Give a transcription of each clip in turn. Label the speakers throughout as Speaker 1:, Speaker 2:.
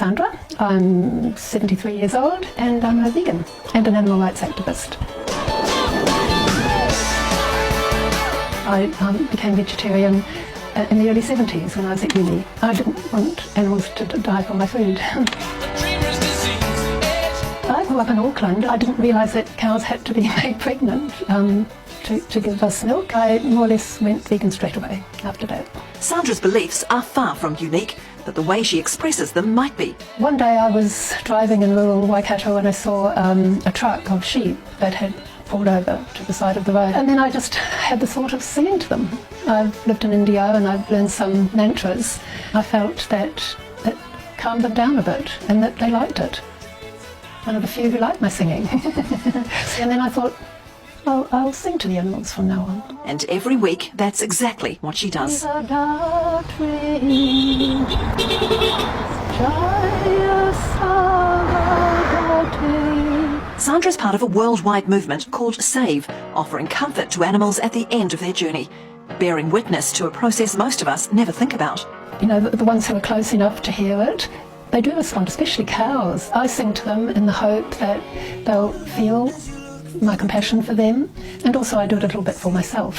Speaker 1: Sandra. I'm 73 years old and I'm a vegan and an animal rights activist. I became vegetarian in the early 70s when I was at uni. I didn't want animals to die for my food. I grew up in Auckland. I didn't realise that cows had to be made pregnant to give us milk. I more or less went vegan straight away after that.
Speaker 2: Sandra's beliefs are far from unique, but the way she expresses them might be.
Speaker 1: One day I was driving in rural Waikato and I saw a truck of sheep that had pulled over to the side of the road. And then I just had the thought of singing to them. I've lived in India and I've learned some mantras. I felt that it calmed them down a bit and that they liked it. One of the few who liked my singing. And then I thought, well, I'll sing to the animals from now on.
Speaker 2: And every week, that's exactly what she does. Sandra's part of a worldwide movement called SAVE, offering comfort to animals at the end of their journey, bearing witness to a process most of us never think about.
Speaker 1: You know, the ones who are close enough to hear it, they do respond, especially cows. I sing to them in the hope that they'll feel my compassion for them, and also I do it a little bit for myself.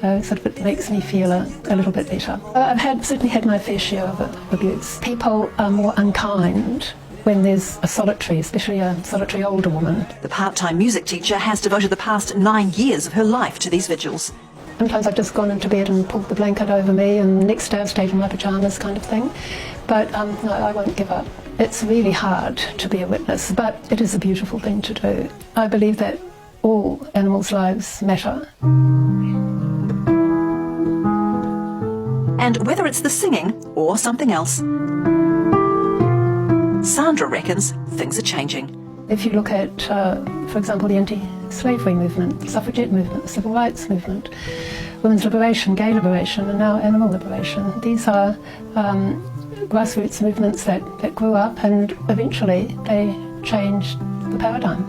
Speaker 1: Sort of it makes me feel a little bit better. I've certainly had my fair share of abuse. People are more unkind when there's a solitary, especially a solitary older woman.
Speaker 2: The part-time music teacher has devoted the past 9 years of her life to these vigils.
Speaker 1: Sometimes I've just gone into bed and pulled the blanket over me, and the next day I've stayed in my pyjamas kind of thing. But no, I won't give up. It's really hard to be a witness, but it is a beautiful thing to do. I believe that all animals' lives matter.
Speaker 2: And whether it's the singing or something else, Sandra reckons things are changing.
Speaker 1: If you look at, for example, the anti-slavery movement, the suffragette movement, the civil rights movement, women's liberation, gay liberation, and now animal liberation, these are grassroots movements that grew up and eventually they changed the paradigm.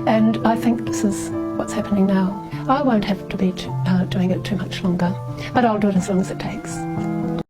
Speaker 1: And I think this is what's happening now. I won't have to be doing it too much longer, but I'll do it as long as it takes.